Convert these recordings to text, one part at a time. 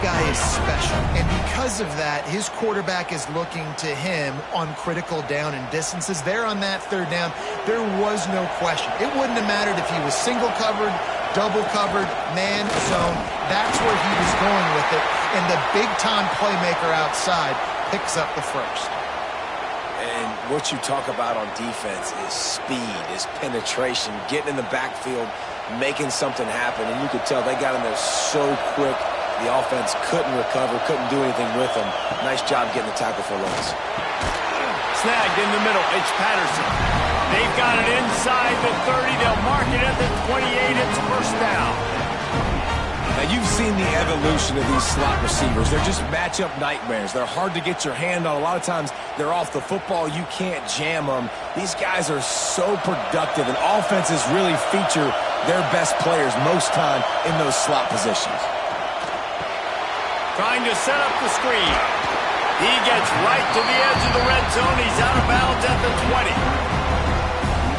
guy is special, and because of that, his quarterback is looking to him on critical down and distances. There on that third down, there was no question. It wouldn't have mattered if he was single covered, double covered, man, zone. That's where he was going with it, and the big-time playmaker outside picks up the first. And what you talk about on defense is speed, is penetration, getting in the backfield, making something happen. And you could tell they got in there so quick. The offense couldn't recover, couldn't do anything with them. Nice job getting the tackle for loss. Snagged in the middle. It's Patterson. They've got it inside the 30. They'll mark it at the 28. It's first down. Now, you've seen the evolution of these slot receivers. They're just matchup nightmares. They're hard to get your hand on. A lot of times, they're off the football. You can't jam them. These guys are so productive, and offenses really feature their best players most time in those slot positions. Trying to set up the screen. He gets right to the edge of the red zone. He's out of bounds at the 20.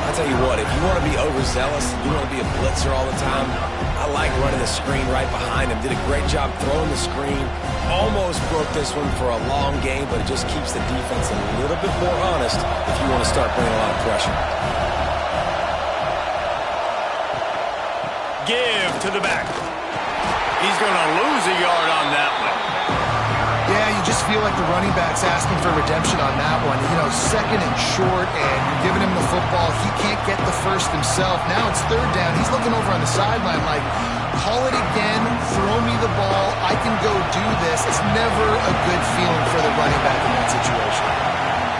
I'll tell you what, if you want to be overzealous, you want to be a blitzer all the time, I like running the screen right behind him. Did a great job throwing the screen. Almost broke this one for a long game, but it just keeps the defense a little bit more honest if you want to start bringing a lot of pressure. Give to the back. He's going to lose a yard on that one. Yeah, you just feel like the running back's asking for redemption on that one. You know, second and short, and you're giving him the football. He can't get the first himself. Now it's third down. He's looking over on the sideline like, call it again, throw me the ball, I can go do this. It's never a good feeling for the running back in that situation.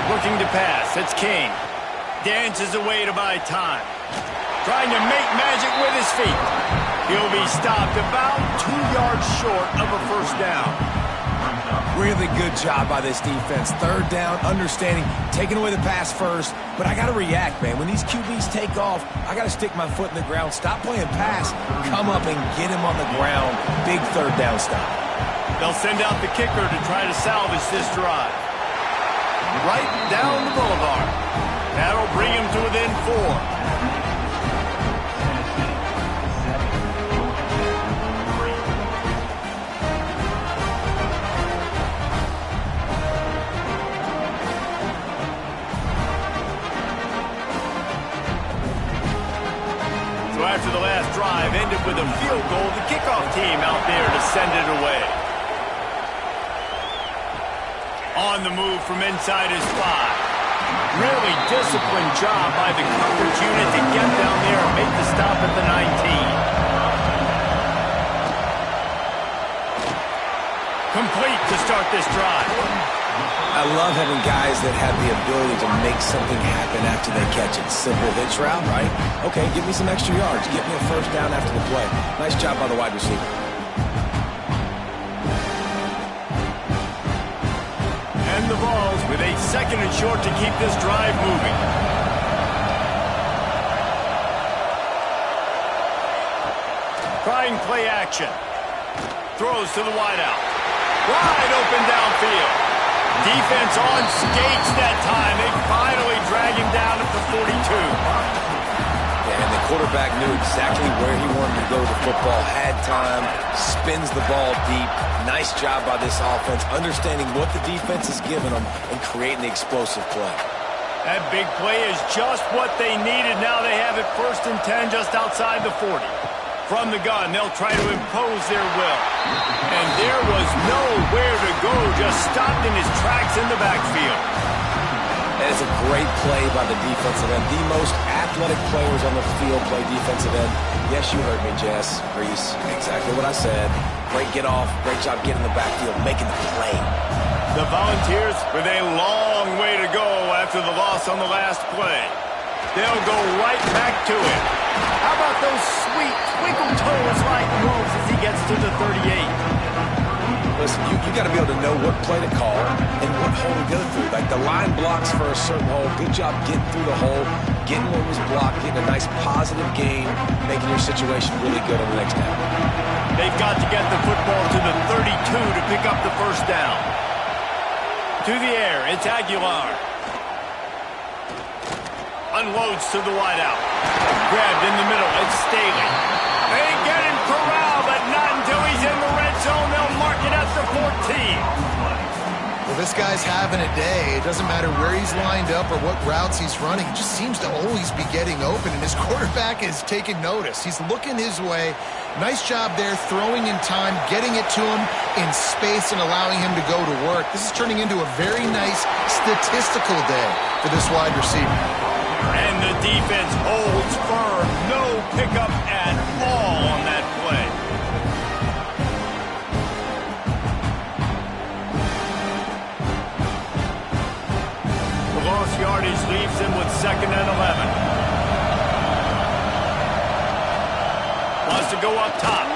Looking to pass. It's Kane. Dances away to buy time. Trying to make magic with his feet. He'll be stopped about 2 yards short of a first down. Really good job by this defense. Third down, understanding, taking away the pass first. But I got to react, man. When these QBs take off, I got to stick my foot in the ground. Stop playing pass. Come up and get him on the ground. Big third down stop. They'll send out the kicker to try to salvage this drive. Right down the boulevard. That'll bring him to within 4. After the last drive ended with a field goal, the kickoff team out there to send it away. On the move from inside his 5. Really disciplined job by the coverage unit to get down there and make the stop at the 19. Complete to start this drive. I love having guys that have the ability to make something happen after they catch it. Simple hitch route, right? Okay, give me some extra yards. Get me a first down after the play. Nice job by the wide receiver. And the balls with a second and short to keep this drive moving. Trying play action. Throws to the wideout. Wide open downfield. Defense on skates that time. They finally drag him down at the 42. Yeah, and the quarterback knew exactly where he wanted to go with the football, had time, spins the ball deep. Nice job by this offense, understanding what the defense is giving them and creating the explosive play. That big play is just what they needed. Now they have it 1st and 10 just outside the 40. From the gun, they'll try to impose their will. And there was nowhere to go, just stopped in his tracks in the backfield. That is a great play by the defensive end. The most athletic players on the field play defensive end. Yes, you heard me, Jess, Reese. Exactly what I said. Great get off, great job getting in the backfield, making the play. The Volunteers with a long way to go after the loss on the last play. They'll go right back to it. How about those sweet twinkle toes-like moves as he gets to the 38? Listen, you got to be able to know what play to call and what hole to go through. Like the line blocks for a certain hole. Good job getting through the hole, getting what was blocked, getting a nice positive game, making your situation really good on the next down. They've got to get the football to the 32 to pick up the first down. To the air, it's Aguilar. Unloads to the wideout. Grabbed in the middle, it's Staley. They get him corralled, but not until he's in the red zone. They'll mark it out. Well, this guy's having a day. It doesn't matter where he's lined up or what routes he's running. He just seems to always be getting open, and his quarterback is taking notice. He's looking his way. Nice job there, throwing in time, getting it to him in space and allowing him to go to work. This is turning into a very nice statistical day for this wide receiver. And the defense holds firm. No pickup at all on that play. The lost yardage leaves him with 2nd and 11. Wants to go up top.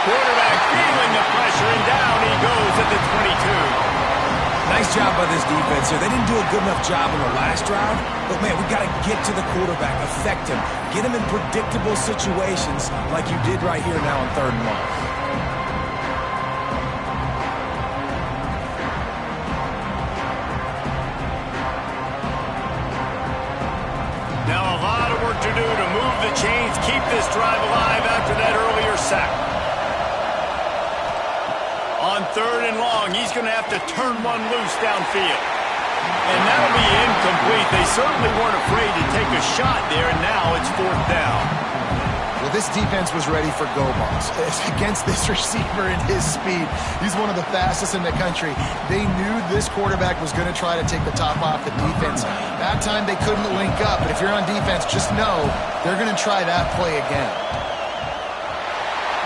Quarterback feeling the pressure, and down he goes at the 22. Nice job by this defense here. They didn't do a good enough job in the last drive, but, man, we got to get to the quarterback, affect him, get him in predictable situations like you did right here now on 3rd and long. Now a lot of work to do to move the chains, keep this drive alive after that earlier sack. On 3rd and long, he's going to have to turn one loose downfield. And that'll be incomplete. They certainly weren't afraid to take a shot there, and now it's 4th down. Well, this defense was ready for go balls. Against this receiver and his speed, he's one of the fastest in the country. They knew this quarterback was going to try to take the top off the defense. That time they couldn't link up, but if you're on defense, just know they're going to try that play again.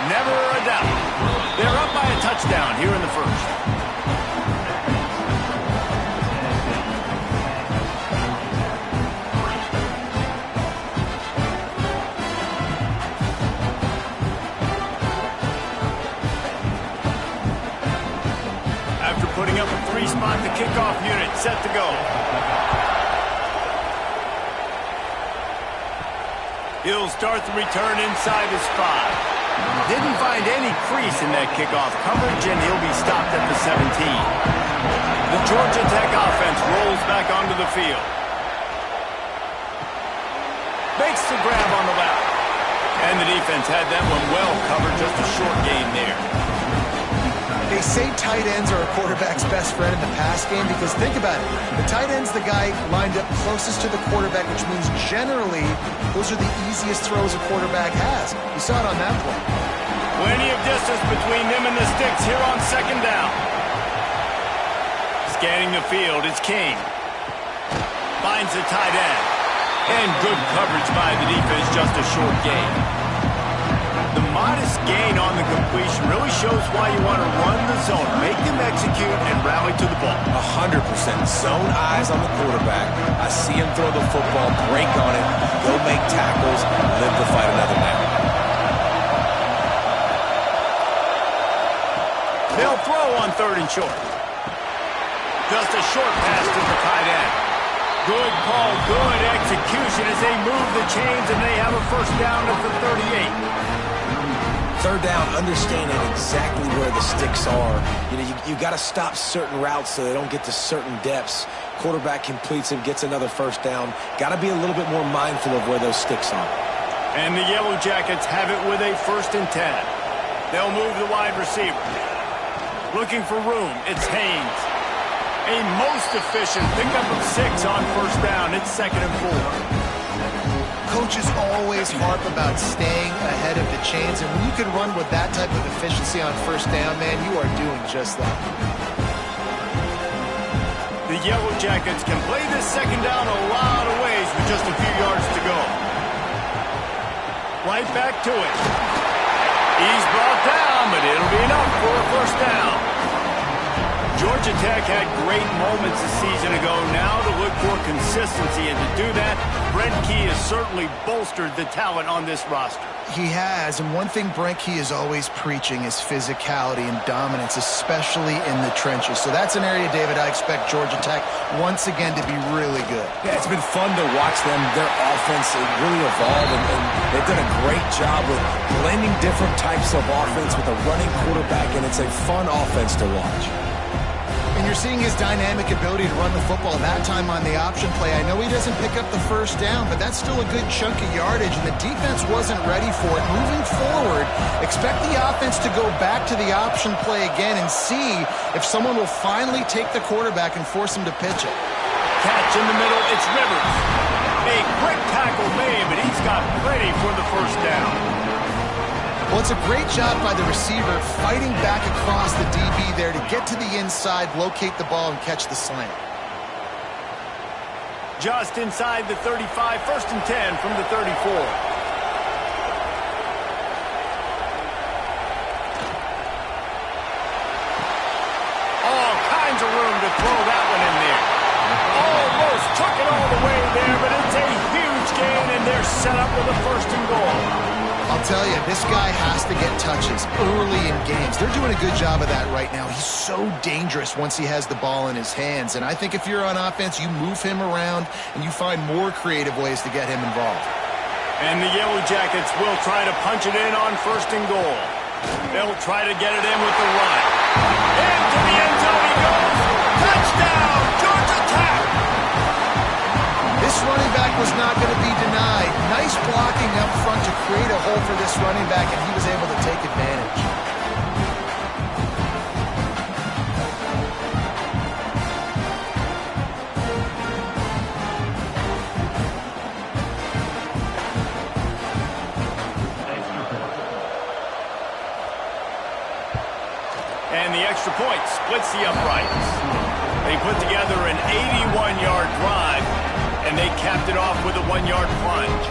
Never a doubt. They're up by a touchdown here in the 1st. After putting up a 3-spot, the kickoff unit set to go. He'll start the return inside his 5. Didn't find any crease in that kickoff coverage, and he'll be stopped at the 17. The Georgia Tech offense rolls back onto the field. Makes the grab on the left. And the defense had that one well covered, just a short gain there. They say tight ends are a quarterback's best friend in the pass game because think about it. The tight end's the guy lined up closest to the quarterback, which means generally those are the easiest throws a quarterback has. You saw it on that play. Plenty of distance between them and the sticks here on 2nd down. Scanning the field, it's King. Finds the tight end. And good coverage by the defense, just a short gain. The modest gain on the completion really shows why you want to run the zone. Make them execute and rally to the ball. 100% zone eyes on the quarterback. I see him throw the football, break on it, go make tackles, live to fight another down. They'll throw on 3rd and short. Just a short pass to the tight end. Good call, good execution as they move the chains, and they have a 1st down at the 38. 3rd down, understanding exactly where the sticks are. You know, you got to stop certain routes so they don't get to certain depths. Quarterback completes it, gets another 1st down. Got to be a little bit more mindful of where those sticks are. And the Yellow Jackets have it with a 1st and 10. They'll move the wide receiver. Looking for room, it's Haynes. A most efficient pickup of 6 on 1st down. It's 2nd and 4. Coaches always harp about staying ahead of the chains, and when you can run with that type of efficiency on 1st down, man, you are doing just that. The Yellow Jackets can play this 2nd down a lot of ways with just a few yards to go. Right back to it. He's brought down, but it'll be enough for a 1st down. Georgia Tech had great moments a season ago. Now to look for consistency, and to do that, Brent Key has certainly bolstered the talent on this roster. He has, and one thing Brent Key is always preaching is physicality and dominance, especially in the trenches. So that's an area, David, I expect Georgia Tech once again to be really good. Yeah, it's been fun to watch them. Their offense really evolved, and they've done a great job with blending different types of offense with a running quarterback, and it's a fun offense to watch. And you're seeing his dynamic ability to run the football, that time on the option play. I know he doesn't pick up the first down, but that's still a good chunk of yardage, and the defense wasn't ready for it. Moving forward, expect the offense to go back to the option play again and see if someone will finally take the quarterback and force him to pitch it. Catch in the middle, it's Rivers. A quick tackle made, but he's got plenty for the first down. Well, it's a great job by the receiver fighting back across the DB there to get to the inside, locate the ball, and catch the slant. Just inside the 35, 1st and 10 from the 34. All kinds of room to throw that one in there. Almost took it all the way there, but it's a huge gain, and they're set up with a 1st and goal. I'll tell you, this guy has to get touches early in games. They're doing a good job of that right now. He's so dangerous once he has the ball in his hands. And I think if you're on offense, you move him around and you find more creative ways to get him involved. And the Yellow Jackets will try to punch it in on 1st and goal. They'll try to get it in with the run. Into the end zone he goes. Touchdown, Georgia Tech! This running back was not going to be denied. Nice blocking up front to create a hole for this running back, and he was able to take advantage. And the extra point splits the uprights. They put together an 81-yard drive, and they capped it off with a 1-yard plunge.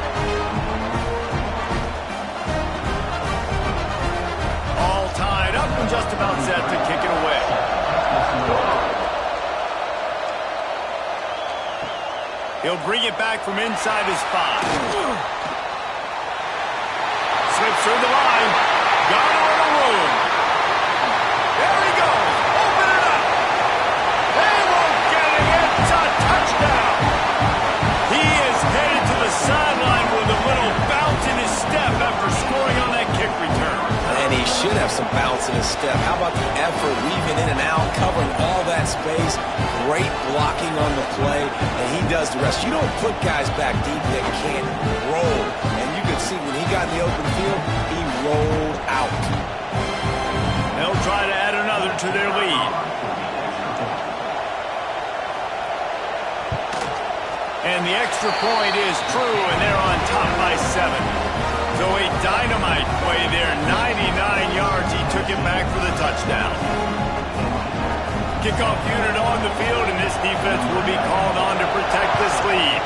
All tied up and just about set to kick it away. He'll bring it back from inside his 5. Slips through the line. Got it on the room. There he goes. Open it up. They won't get it. It's a touchdown. He is headed to the sideline with a little bounce in his step after scoring on that kick return. And he should have some bounce in his step. How about the effort, weaving in and out, covering all that space. Great blocking on the play, and he does the rest. You don't put guys back deep that can't roll. And you can see when he got in the open field, he rolled out. They'll try to add another to their lead. And the extra point is true, and they're on top by 7. So a dynamite play there, 99 yards. He took it back for the touchdown. Kickoff unit on the field, and this defense will be called on to protect this lead.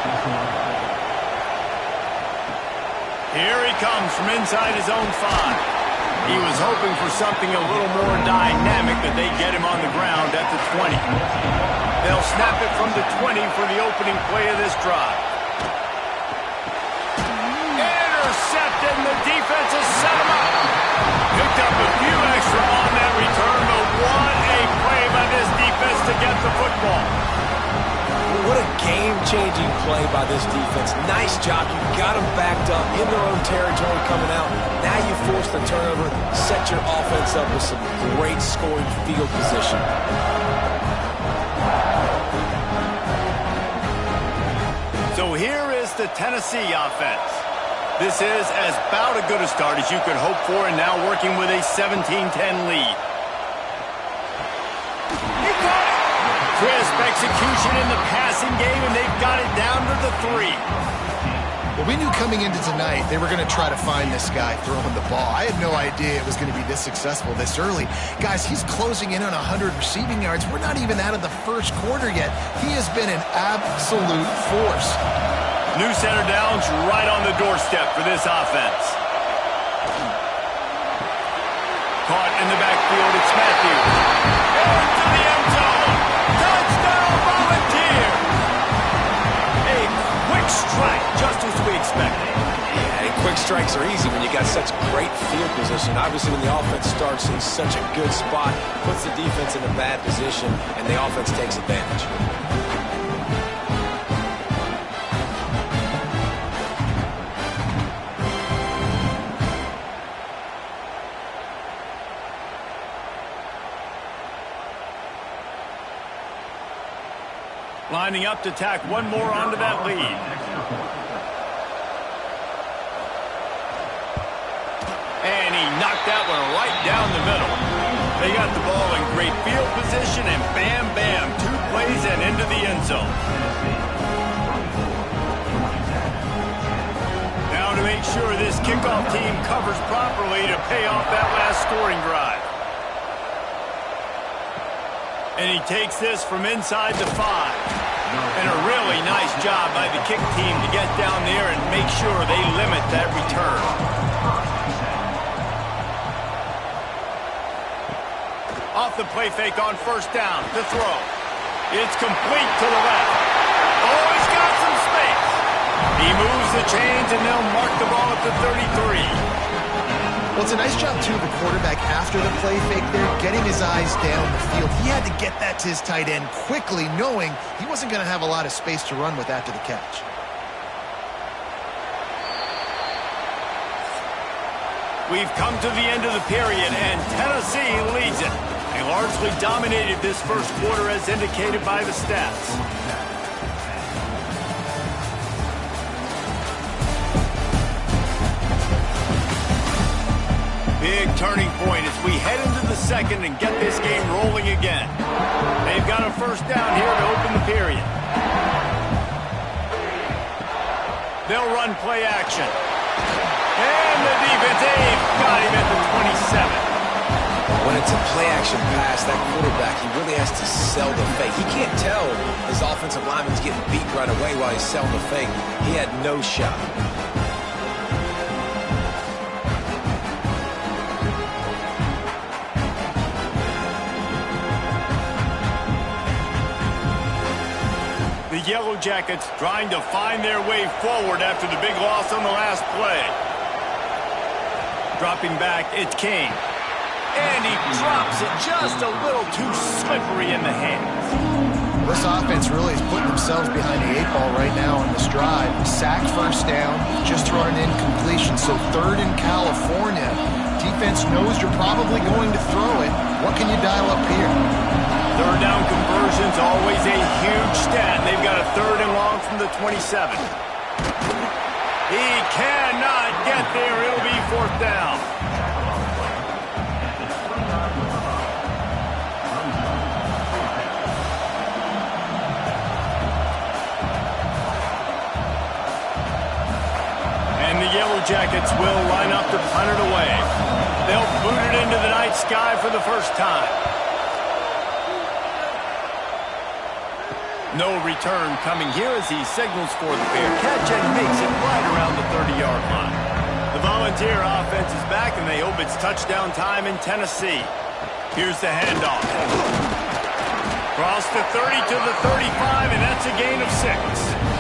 Here he comes from inside his own 5. He was hoping for something a little more dynamic, but they get him on the ground at the 20. They'll snap it from the 20 for the opening play of this drive. Intercepted, and the defense has set him up. Picked up a few extra on that return, but what a play by this defense to get the football. What a game-changing play by this defense. Nice job. You got them backed up in their own territory coming out. Now you force the turnover, set your offense up with some great scoring field position. So here is the Tennessee offense. This is as about as good a start as you could hope for, and now working with a 17-10 lead. You got it! Crisp execution in the passing game, and they've got it down to the 3. Well, we knew coming into tonight they were going to try to find this guy throwing the ball. I had no idea it was going to be this successful this early. Guys, he's closing in on 100 receiving yards. We're not even out of the first quarter yet. He has been an absolute force. New center downs right on the doorstep for this offense. Caught in the backfield, it's Matthews. Into the end zone. Touchdown, Volunteers. A quick strike, just as we expected. Yeah, and quick strikes are easy when you got such great field position. Obviously, when the offense starts in such a good spot, puts the defense in a bad position, and the offense takes advantage. Lining up to tack one more onto that lead. And he knocked that one right down the middle. They got the ball in great field position, and bam, bam, 2 plays and into the end zone. Now to make sure this kickoff team covers properly to pay off that last scoring drive. And he takes this from inside the 5. And a really nice job by the kick team to get down there and make sure they limit that return. Off the play fake on first down to throw. It's complete to the left. Oh, he's got some space. He moves the chains, and they'll mark the ball at the 33. Well, it's a nice job, too, of the quarterback after the play fake there, getting his eyes down the field. He had to get that to his tight end quickly, knowing he wasn't going to have a lot of space to run with after the catch. We've come to the end of the period, and Tennessee leads it. They largely dominated this first quarter as indicated by the stats. Big turning point as we head into the second and get this game rolling again. They've got a first down here to open the period. They'll run play action. And the defense, they've got him at the 27. When it's a play-action pass, that quarterback, he really has to sell the fake. He can't tell his offensive lineman's getting beat right away while he's selling the fake. He had no shot. The Yellow Jackets trying to find their way forward after the big loss on the last play. Dropping back, it's King. And he drops it just a little too slippery in the hands. This offense really is putting themselves behind the 8 ball right now on this drive. Sacked first down, just throwing an incompletion. So 3rd in California. Defense knows you're probably going to throw it. What can you dial up here? 3rd down conversion's always a huge stat. They've got a 3rd and long from the 27. He cannot get there. It'll be 4th down. And the Yellow Jackets will line up to punt it away. They'll boot it into the night sky for the first time. No return coming here as he signals for the fair catch and makes it right around the 30-yard line. The Volunteer offense is back, and they hope it's touchdown time in Tennessee. Here's the handoff. Cross the 30 to the 35, and that's a gain of 6.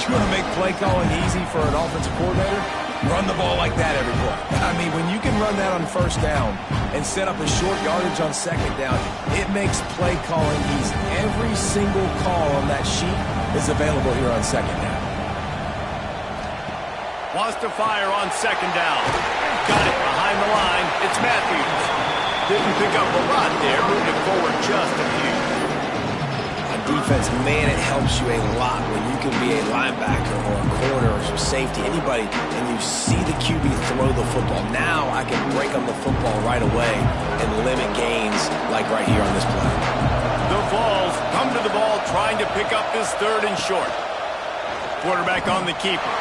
You want to make play calling easy for an offensive coordinator? Run the ball like that every play. I mean, when you can run that on first down and set up a short yardage on second down, it makes play calling easy. Every single call on that sheet is available here on second down. Wants to fire on second down. Got it behind the line. It's Matthews. Didn't pick up a lot there. Moved it forward just a few. Defense, man, it helps you a lot when you can be a linebacker or a corner or safety, anybody, and you see the QB throw the football. Now I can break on the football right away and limit gains like right here on this play. The Vols come to the ball trying to pick up this 3rd and short. Quarterback on the keeper.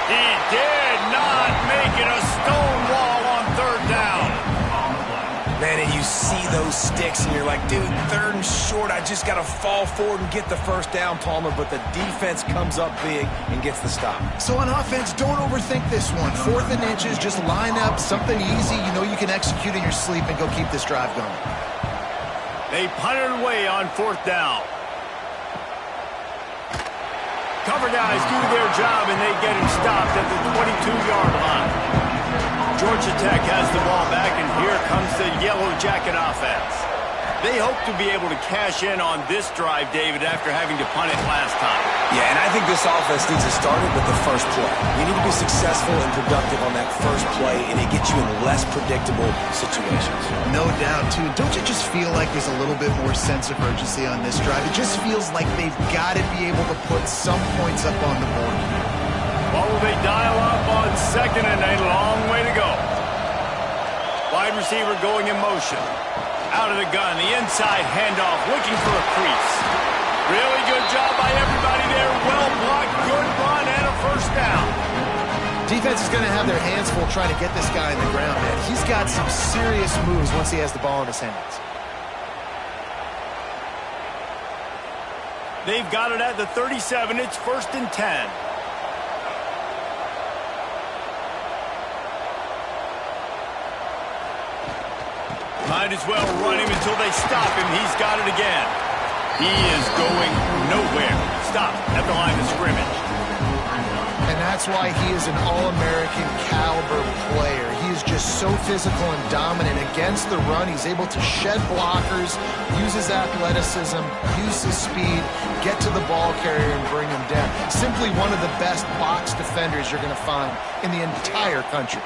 He did not make it a stone wall on 3rd down. Man, and you see those sticks, and you're like, dude, 3rd and short, I just got to fall forward and get the first down, Palmer, but the defense comes up big and gets the stop. So on offense, don't overthink this one. 4th and inches, just line up something easy you know you can execute in your sleep and go keep this drive going. They punt it away on 4th down. Cover guys do their job, and they get him stopped at the 22-yard line. Georgia Tech has the ball back, and here comes the Yellow Jacket offense. They hope to be able to cash in on this drive, David, after having to punt it last time. Yeah, and I think this offense needs to start it with the first play. You need to be successful and productive on that first play, and it gets you in less predictable situations. No doubt, too. Don't you just feel like there's a little bit more sense of urgency on this drive? It just feels like they've got to be able to put some points up on the board. What will they dial up on second and a long way to go? Wide receiver going in motion. Out of the gun, the inside handoff, looking for a crease. Really good job by everybody there. Well blocked, good run, and a first down. Defense is going to have their hands full trying to get this guy in the ground, man. He's got some serious moves once he has the ball in his hands. They've got it at the 37. It's 1st and 10. Might as well run him until they stop him. He's got it again. He is going nowhere. Stop at the line of scrimmage. And that's why he is an All-American caliber player. He is just so physical and dominant against the run. He's able to shed blockers, use his athleticism, use his speed, get to the ball carrier and bring him down. Simply one of the best box defenders you're going to find in the entire country.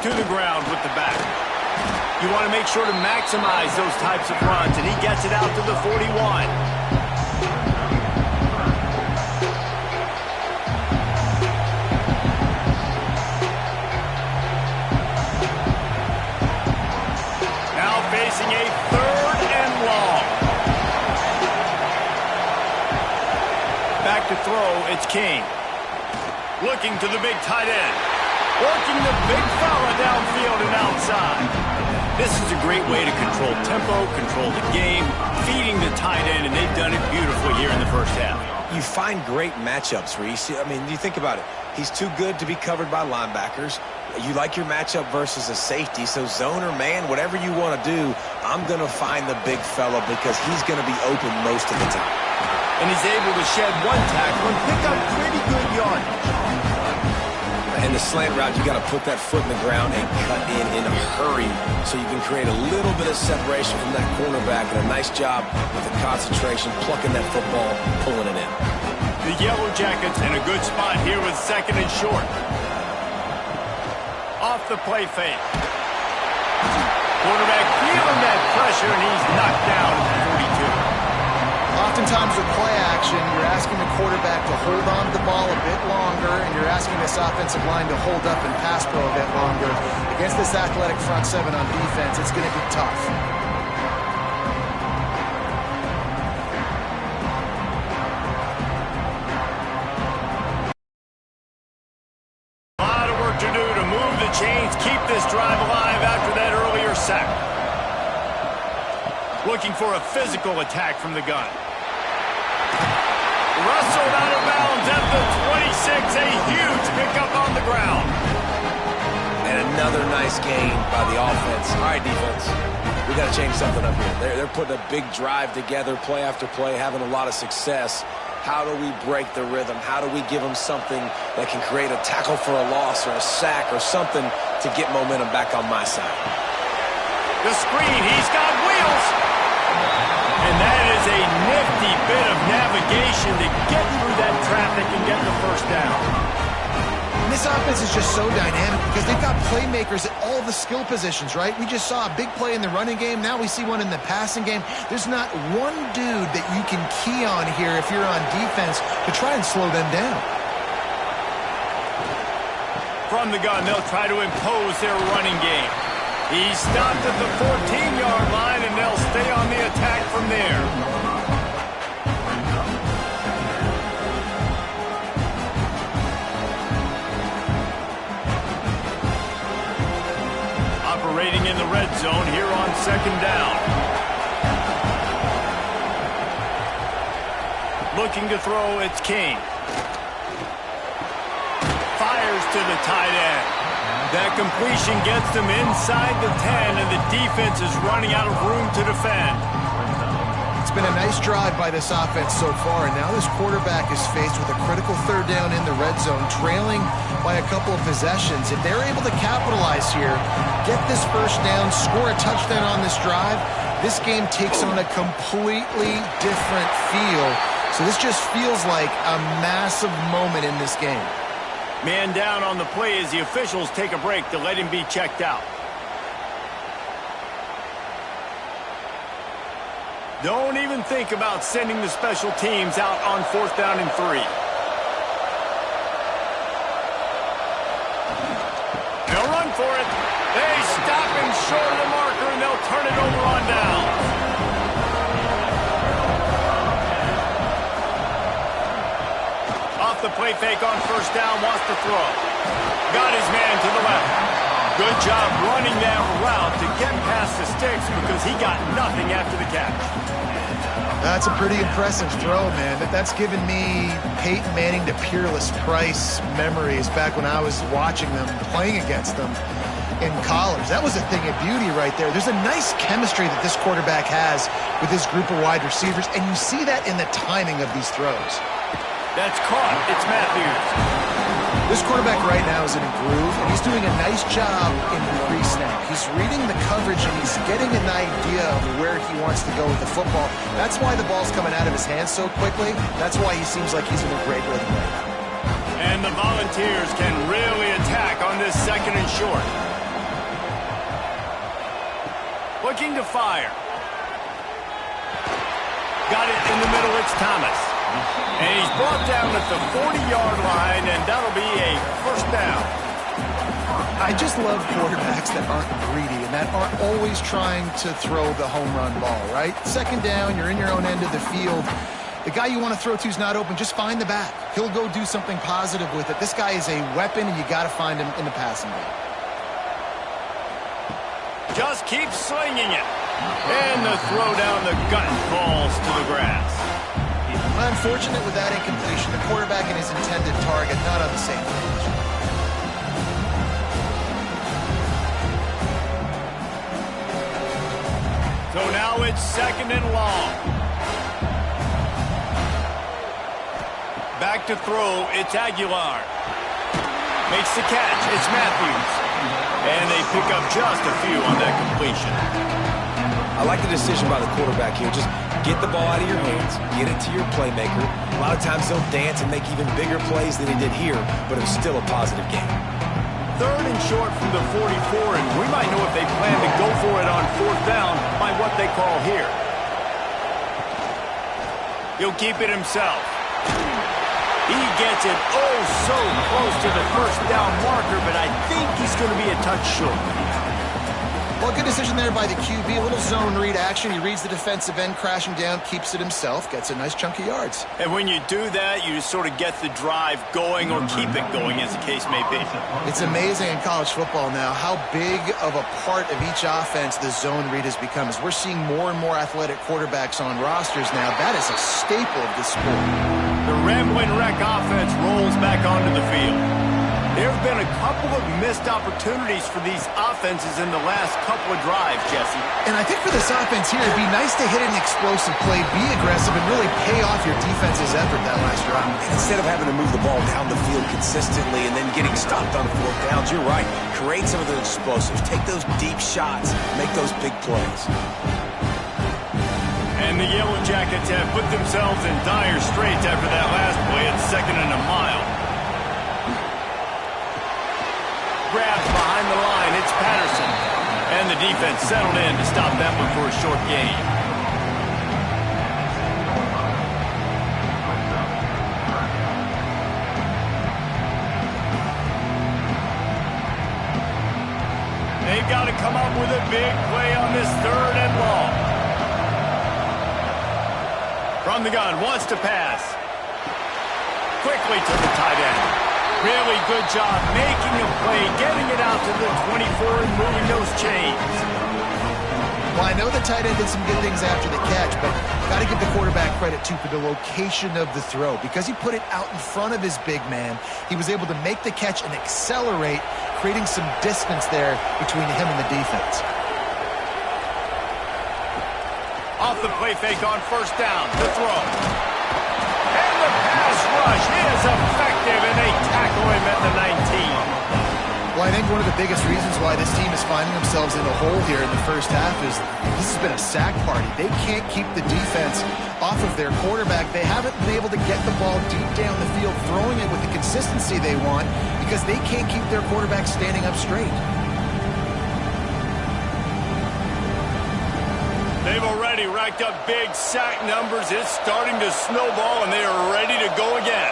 To the ground with the back. You want to make sure to maximize those types of runs, and he gets it out to the 41. Now facing a 3rd and long. Back to throw, it's King. Looking to the big tight end. Working the big fella downfield and outside. This is a great way to control tempo, control the game, feeding the tight end, and they've done it beautifully here in the first half. You find great matchups where you see, you think about it. He's too good to be covered by linebackers. You like your matchup versus a safety, so zone or man, whatever you want to do, I'm going to find the big fella because he's going to be open most of the time. And he's able to shed one tackle and pick up pretty good yardage. In the slant route, you got to put that foot in the ground and cut in a hurry so you can create a little bit of separation from that cornerback, and a nice job with the concentration, plucking that football, pulling it in. The Yellow Jackets in a good spot here with 2nd and short. Off the play fake. Quarterback feeling that pressure, and he's knocked down at the 42. Oftentimes with play action, you're asking the quarterback to hold on to the ball a bit longer, and you're asking this offensive line to hold up and pass pro a bit longer. Against this athletic front seven on defense, it's going to be tough. A lot of work to do to move the chains, keep this drive alive after that earlier sack. Looking for a physical attack from the gun. Rustled out of bounds at the 26. A huge pickup on the ground. And another nice gain by the offense. All right, defense. We got to change something up here. They're putting a big drive together, play after play, having a lot of success. How do we break the rhythm? How do we give them something that can create a tackle for a loss or a sack or something to get momentum back on my side? The screen. He's got wheels. And that is a nifty bit of navigation to get through that traffic and get the first down. And this offense is just so dynamic because they've got playmakers at all the skill positions, right? We just saw a big play in the running game. Now we see one in the passing game. There's not one dude that you can key on here if you're on defense to try and slow them down. From the gun, they'll try to impose their running game. He's stopped at the 14-yard line, and they'll stay on the attack from there. Operating in the red zone here on 2nd down. Looking to throw, it's King. Fires to the tight end. That completion gets them inside the 10, and the defense is running out of room to defend. It's been a nice drive by this offense so far, and now this quarterback is faced with a critical 3rd down in the red zone, trailing by a couple of possessions. If they're able to capitalize here, get this first down, score a touchdown on this drive, this game takes on a completely different feel. So this just feels like a massive moment in this game. Man down on the play as the officials take a break to let him be checked out. Don't even think about sending the special teams out on 4th down and 3. They'll run for it. They stop him short of the marker, and they'll turn it over on down. Off the play fake on 1st down, wants to throw. Got his man to the left. Good job running that route to get past the sticks because he got nothing after the catch. That's a pretty impressive throw, man. That's given me Peyton Manning to Peerless Price memories back when I was watching them, playing against them in college. That was a thing of beauty right there. There's a nice chemistry that this quarterback has with this group of wide receivers, and you see that in the timing of these throws. That's caught. It's Matthews. This quarterback right now is in a groove, and he's doing a nice job in the pre-snap. He's reading the coverage, and he's getting an idea of where he wants to go with the football. That's why the ball's coming out of his hands so quickly. That's why he seems like he's in a great rhythm right now. And the Volunteers can really attack on this 2nd and short. Looking to fire. Got it in the middle. It's Thomas. And he's brought down at the 40-yard line, and that'll be a 1st down. I just love quarterbacks that aren't greedy and that aren't always trying to throw the home run ball, right? 2nd down, you're in your own end of the field. The guy you want to throw to is not open. Just find the back. He'll go do something positive with it. This guy is a weapon, and you got to find him in the passing game. Just keep slinging it. And the throw down the gut falls to the grass. Unfortunate with that incompletion. The quarterback and his intended target not on the same page. So now it's 2nd and long. Back to throw. It's Aguilar. Makes the catch. It's Matthews. And they pick up just a few on that completion. I like the decision by the quarterback here. Just get the ball out of your hands, get it to your playmaker. A lot of times they'll dance and make even bigger plays than he did here, but it was still a positive game. 3rd and short from the 44, and we might know if they plan to go for it on 4th down by what they call here. He'll keep it himself. He gets it oh so close to the 1st down marker, but I think he's going to be a touch short. Well, good decision there by the QB. A little zone read action. He reads the defensive end crashing down, keeps it himself, gets a nice chunk of yards. And when you do that, you sort of get the drive going or keep it going, as the case may be. It's amazing in college football now how big of a part of each offense the zone read has become. As we're seeing more and more athletic quarterbacks on rosters now, that is a staple of this sport. The Ramblin' Wreck offense rolls back onto the field. There have been a couple of missed opportunities for these offenses in the last couple of drives, Jesse. And I think for this offense here, it'd be nice to hit an explosive play, be aggressive, and really pay off your defense's effort that last drive. Instead of having to move the ball down the field consistently and then getting stopped on 4th downs, you're right. Create some of those explosives. Take those deep shots. Make those big plays. And the Yellow Jackets have put themselves in dire straits after that last play at 2nd and a mile. Grabs behind the line. It's Patterson. And the defense settled in to stop that one for a short gain. They've got to come up with a big play on this 3rd and long. From the gun, wants to pass. Quickly to the tight end. Really good job making a play, getting it out to the 24 and moving those chains. Well, I know the tight end did some good things after the catch, but got to give the quarterback credit, too, for the location of the throw. Because he put it out in front of his big man, he was able to make the catch and accelerate, creating some distance there between him and the defense. Off the play fake on 1st down, the throw. And the pass rush is effective, and they tackle him at the 19. Well, I think one of the biggest reasons why this team is finding themselves in a hole here in the first half is this has been a sack party. They can't keep the defense off of their quarterback. They haven't been able to get the ball deep down the field, throwing it with the consistency they want because they can't keep their quarterback standing up straight. They've already racked up big sack numbers. It's starting to snowball, and they are ready to go again.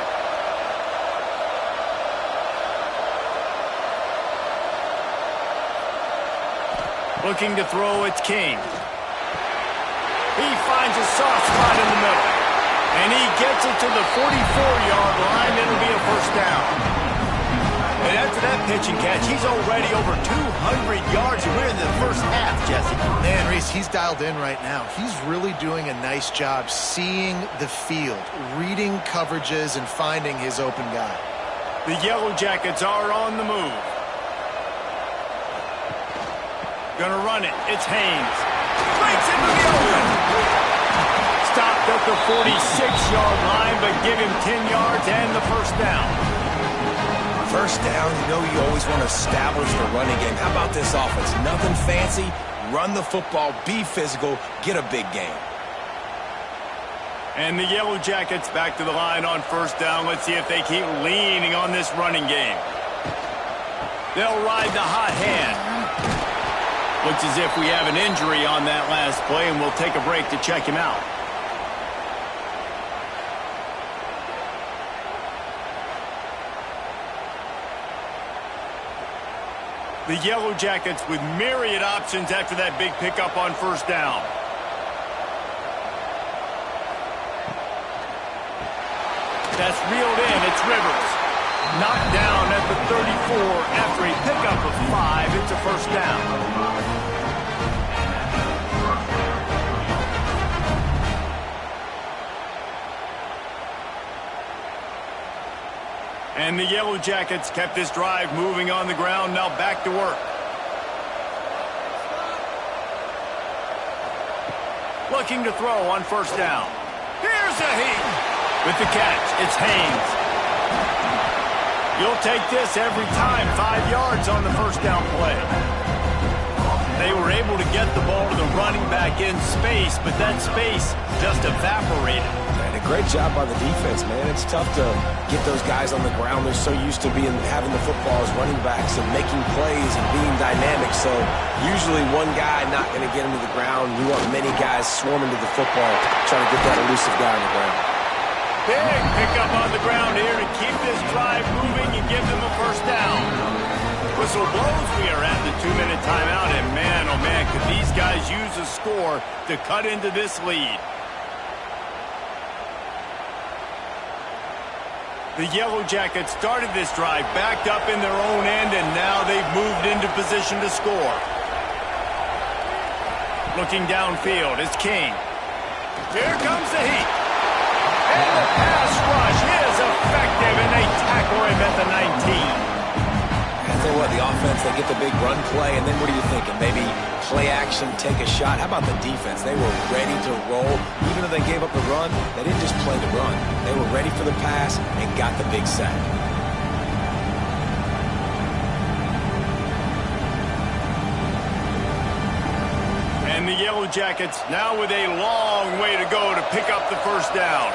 Looking to throw, it's King. He finds a soft spot in the middle. And he gets it to the 44-yard line. It'll be a first down. And after that pitch and catch, he's already over 200 yards. And we're in the first half, Jesse. Man, Reese, he's dialed in right now. He's really doing a nice job seeing the field, reading coverages, and finding his open guy. The Yellow Jackets are on the move. Gonna run it. It's Haynes. Breaks into the open. Stopped at the 46-yard line, but give him 10 yards and the first down. First down, you always want to establish the running game. How about this offense? Nothing fancy. Run the football, be physical, get a big game. And the Yellow Jackets back to the line on first down. Let's see if they keep leaning on this running game. They'll ride the hot hand. Looks as if we have an injury on that last play, and we'll take a break to check him out. The Yellow Jackets with myriad options after that big pickup on first down. That's reeled in. It's Rivers. Knocked down at the 34 after a pickup of 5. It's a first down. And the Yellow Jackets kept this drive moving on the ground. Now back to work. Looking to throw on first down. Here's a heat. With the catch, it's Haynes. You'll take this every time. 5 yards on the first down play. They were able to get the ball to the running back in space, but that space just evaporated. And a great job by the defense, man. It's tough to get those guys on the ground. They're so used to having the football as running backs and making plays and being dynamic. So usually one guy not going to get him to the ground. You want many guys swarming to the football, trying to get that elusive guy on the ground. Big pickup on the ground here to keep this drive moving and give them a first down. Whistle blows. We are at the 2-minute timeout, and man, oh man, could these guys use a score to cut into this lead. The Yellow Jackets started this drive backed up in their own end, and now they've moved into position to score. Looking downfield, it's King. Here comes the heat. And the pass rush is effective, and they tackle him at the 19. I tell you what, the offense, they get the big run play, and then what are you thinking? Maybe play action, take a shot. How about the defense? They were ready to roll. Even though they gave up the run, they didn't just play the run. They were ready for the pass and got the big sack. And the Yellow Jackets now with a long way to go to pick up the first down.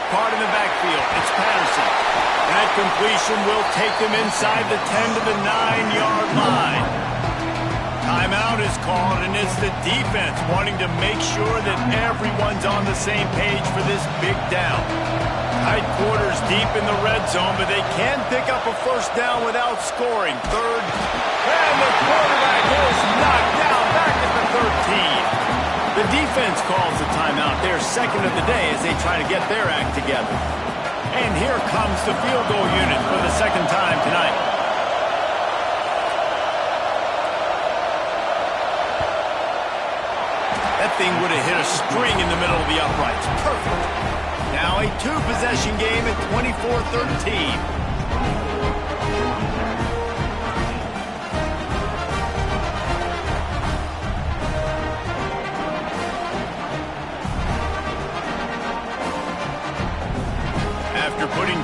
Caught in the backfield. It's Patterson. That completion will take them inside the 10 to the 9-yard line. Timeout is called, and it's the defense wanting to make sure that everyone's on the same page for this big down. Tight quarters deep in the red zone, but they can pick up a first down without scoring. Third, and the quarterback is knocked down back at the 13. The defense calls the timeout. They're second of the day as they try to get their act together. And here comes the field goal unit for the second time tonight. That thing would have hit a string in the middle of the uprights. Perfect. Now a two-possession game at 24-13. After putting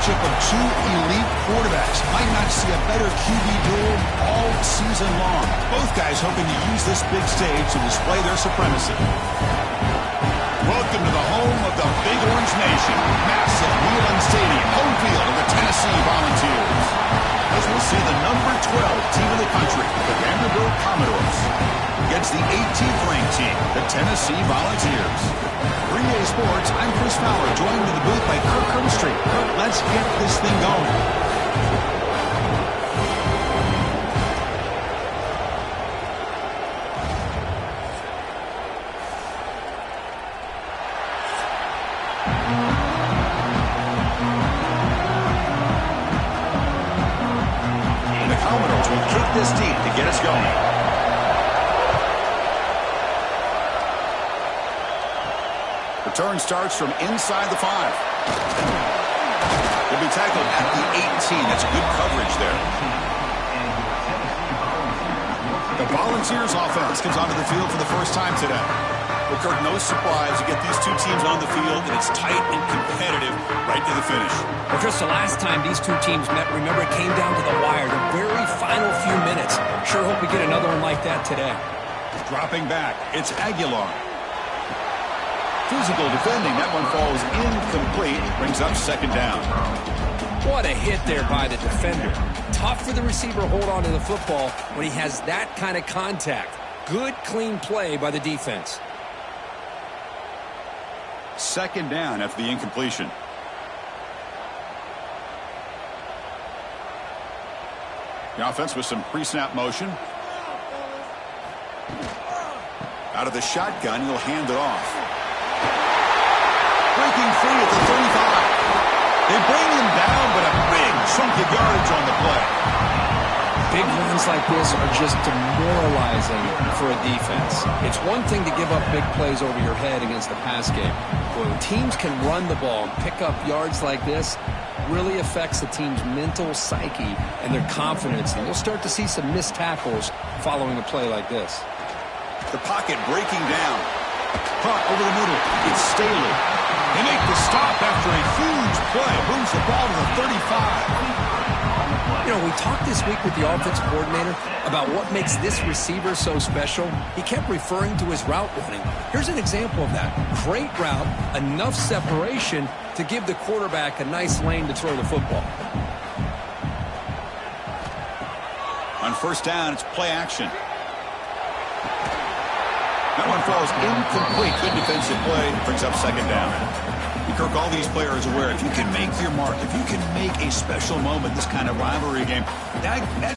matchup of two elite quarterbacks. Might not see a better QB duel all season long. Both guys hoping to use this big stage to display their supremacy. Welcome to the home of the Big Orange Nation. Massive Neyland Stadium, home field of the Tennessee Volunteers. As we'll see the number 12 team in the country, the Vanderbilt Commodores, against the 18th ranked team, the Tennessee Volunteers. 3A Sports, I'm Chris Fowler, joined in the booth by Kirk Herbstreit. Kirk, let's get this thing going. This team to get us going. Return starts from inside the 5. He'll be tackled at the 18. That's good coverage there. The Volunteers offense comes onto the field for the first time today. Well, Kirk, no surprise. You get these two teams on the field, and it's tight and competitive right to the finish. Well, Chris, the last time these two teams met, remember, it came down to the wire, the very final few minutes. Sure hope we get another one like that today. Dropping back, it's Aguilar. Physical defending, that one falls incomplete, brings up second down. What a hit there by the defender. Tough for the receiver to hold on to the football when he has that kind of contact. Good, clean play by the defense. Second down after the incompletion. The offense with some pre-snap motion. Out of the shotgun, he'll hand it off. Breaking free at the 35. They bring him down, but a big chunk of yardage on the play. Big runs like this are just demoralizing for a defense. It's one thing to give up big plays over your head against the pass game. When teams can run the ball and pick up yards like this, really affects the team's mental psyche and their confidence. And you'll start to see some missed tackles following a play like this. The pocket breaking down. Caught over the middle. It's Staley. They make the stop after a huge play. Moves the ball to the 35. You know, we talked this week with the offensive coordinator about what makes this receiver so special. He kept referring to his route running. Here's an example of that. Great route, enough separation to give the quarterback a nice lane to throw the football. On first down, it's play action. That one falls incomplete. Good defensive play. Brings up second down. Kirk, all these players are aware, if you can make your mark, if you can make a special moment, this kind of rivalry game, that